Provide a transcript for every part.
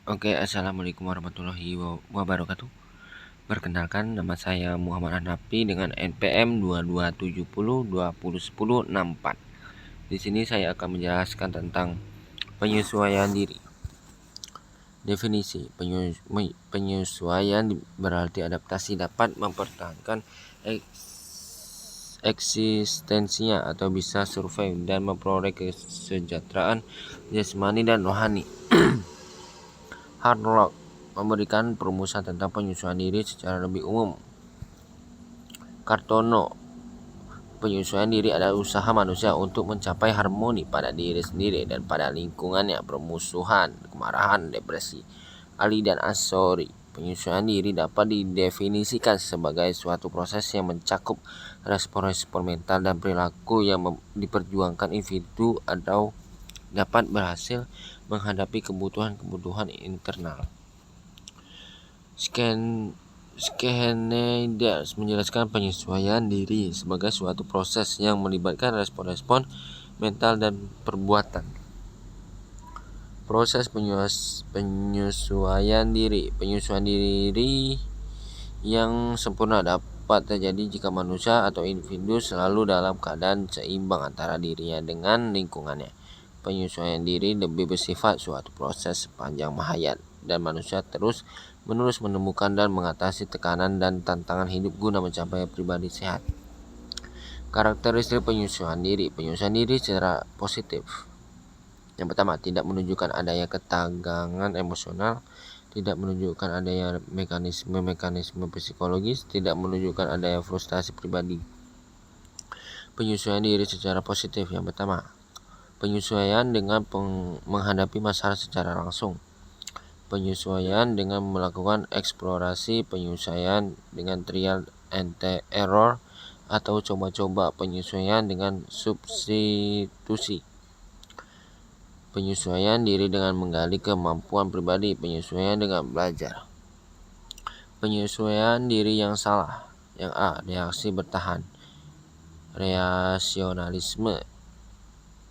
Oke, assalamualaikum warahmatullahi wabarakatuh. Perkenalkan, nama saya Muhammad Hanafi dengan NPM 2270201064. Di sini saya akan menjelaskan tentang penyesuaian diri. Definisi penyesuaian berarti adaptasi dapat mempertahankan eksistensinya atau bisa survive dan memperoleh kesejahteraan jasmani dan rohani. Harlock memberikan perumusan tentang penyesuaian diri secara lebih umum. Kartono, penyesuaian diri adalah usaha manusia untuk mencapai harmoni pada diri sendiri dan pada lingkungannya. Permusuhan, kemarahan, depresi. Ali dan Asori, penyesuaian diri dapat didefinisikan sebagai suatu proses yang mencakup respon-respon mental dan perilaku yang diperjuangkan individu atau dapat berhasil menghadapi kebutuhan-kebutuhan internal. Schneider menjelaskan penyesuaian diri sebagai suatu proses yang melibatkan respon-respon mental dan perbuatan. Proses penyesuaian diri. Penyesuaian diri yang sempurna dapat terjadi jika manusia atau individu selalu dalam keadaan seimbang antara dirinya dengan lingkungannya. Penyesuaian diri lebih bersifat suatu proses sepanjang hayat, dan manusia terus-menerus menemukan dan mengatasi tekanan dan tantangan hidup guna mencapai pribadi sehat. Karakteristik penyesuaian diri. Penyesuaian diri secara positif. Yang pertama, tidak menunjukkan adanya ketegangan emosional, tidak menunjukkan adanya mekanisme psikologis, tidak menunjukkan adanya frustasi pribadi. Penyesuaian diri secara positif. Yang pertama, penyesuaian dengan menghadapi masalah secara langsung. Penyesuaian dengan melakukan eksplorasi. Penyesuaian dengan trial and error atau coba-coba. Penyesuaian dengan substitusi. Penyesuaian diri dengan menggali kemampuan pribadi. Penyesuaian dengan belajar. Penyesuaian diri yang salah. Yang A, reaksi bertahan, reasionalisme,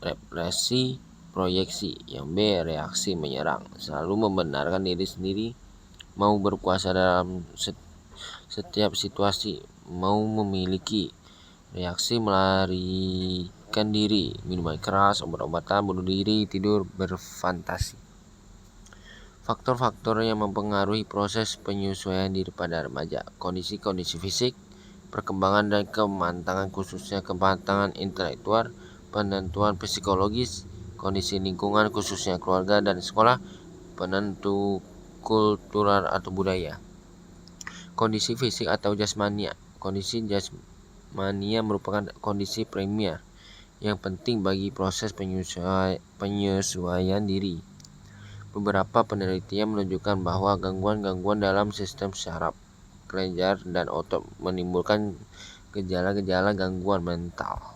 represi, proyeksi. Yang B, reaksi menyerang, selalu membenarkan diri sendiri, mau berkuasa dalam setiap situasi, mau memiliki. Reaksi melarikan diri, minuman keras, obat-obatan, bunuh diri, tidur, berfantasi. Faktor-faktor yang mempengaruhi proses penyesuaian diri pada remaja. Kondisi-kondisi fisik, perkembangan dan kematangan, khususnya kematangan intelektual, penentuan psikologis, kondisi lingkungan khususnya keluarga dan sekolah, penentu kultural atau budaya. Kondisi fisik atau jasmania. Kondisi jasmania merupakan kondisi primer yang penting bagi proses penyesuaian diri. Beberapa penelitian menunjukkan bahwa gangguan-gangguan dalam sistem syaraf, kelenjar, dan otot menimbulkan gejala-gejala gangguan mental.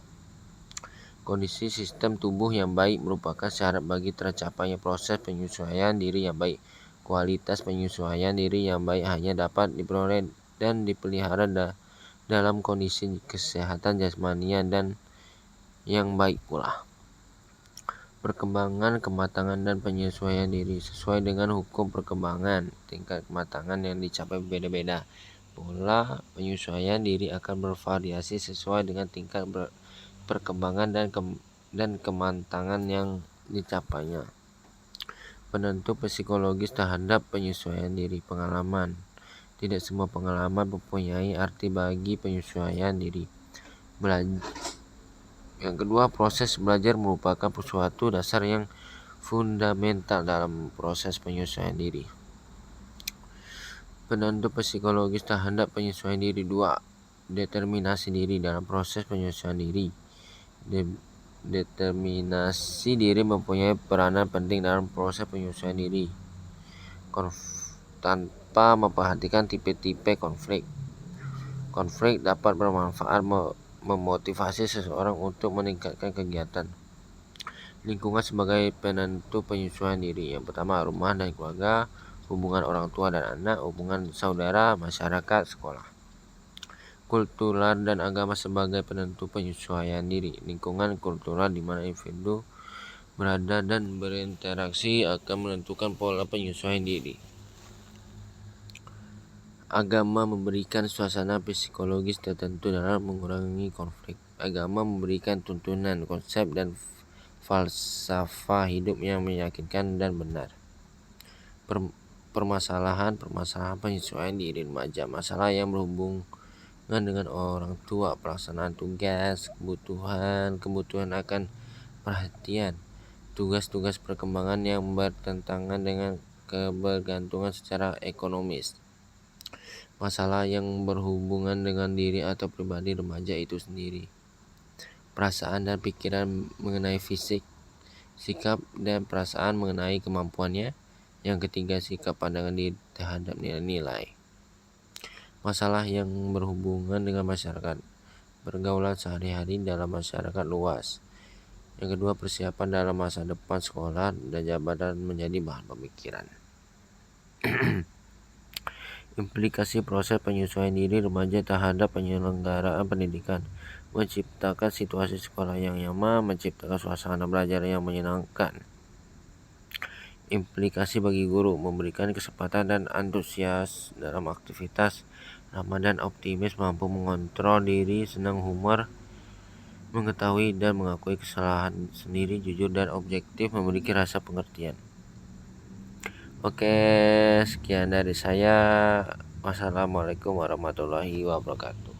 Kondisi sistem tubuh yang baik merupakan syarat bagi tercapainya proses penyesuaian diri yang baik. Kualitas penyesuaian diri yang baik hanya dapat diperoleh dan dipelihara dalam kondisi kesehatan jasmania dan yang baik pula. Perkembangan, kematangan, dan penyesuaian diri sesuai dengan hukum perkembangan. Tingkat kematangan yang dicapai berbeda-beda. Pola penyesuaian diri akan bervariasi sesuai dengan tingkat perkembangan dan kematangan yang dicapainya. Penentu psikologis terhadap penyesuaian diri. Pengalaman. Tidak semua pengalaman mempunyai arti bagi penyesuaian diri. Yang kedua, proses belajar merupakan suatu dasar yang fundamental dalam proses penyesuaian diri. Penentu psikologis terhadap penyesuaian diri. 2. Determinasi diri dalam proses penyesuaian diri. Determinasi diri mempunyai peranan penting dalam proses penyesuaian diri. Tanpa memperhatikan tipe-tipe konflik. Konflik dapat bermanfaat memotivasi seseorang untuk meningkatkan kegiatan. Lingkungan sebagai penentu penyesuaian diri. Yang pertama, rumah dan keluarga, hubungan orang tua dan anak, hubungan saudara, masyarakat, sekolah. Kultural dan agama sebagai penentu penyesuaian diri. Lingkungan kultural di mana individu berada dan berinteraksi akan menentukan pola penyesuaian diri. Agama memberikan suasana psikologis tertentu dalam mengurangi konflik. Agama memberikan tuntunan, konsep, dan falsafah hidup yang meyakinkan dan benar. Permasalahan penyesuaian diri remaja, masalah yang berhubungan dengan orang tua, pelaksanaan tugas, kebutuhan akan perhatian, tugas-tugas perkembangan yang bertentangan dengan kebergantungan secara ekonomis. Masalah yang berhubungan dengan diri atau pribadi remaja itu sendiri. Perasaan dan pikiran mengenai fisik, sikap dan perasaan mengenai kemampuannya. Yang ketiga, sikap pandangan diri terhadap nilai-nilai. Masalah yang berhubungan dengan masyarakat, pergaulan sehari-hari dalam masyarakat luas. Yang kedua, persiapan dalam masa depan sekolah dan jabatan menjadi bahan pemikiran. Implikasi proses penyesuaian diri remaja terhadap penyelenggaraan pendidikan, menciptakan situasi sekolah yang nyaman, menciptakan suasana belajar yang menyenangkan. Implikasi bagi guru, memberikan kesempatan dan antusias dalam aktivitas. Ramadan optimis, mampu mengontrol diri, senang humor, mengetahui dan mengakui kesalahan sendiri, jujur dan objektif, memiliki rasa pengertian. Oke, sekian dari saya. Wassalamualaikum warahmatullahi wabarakatuh.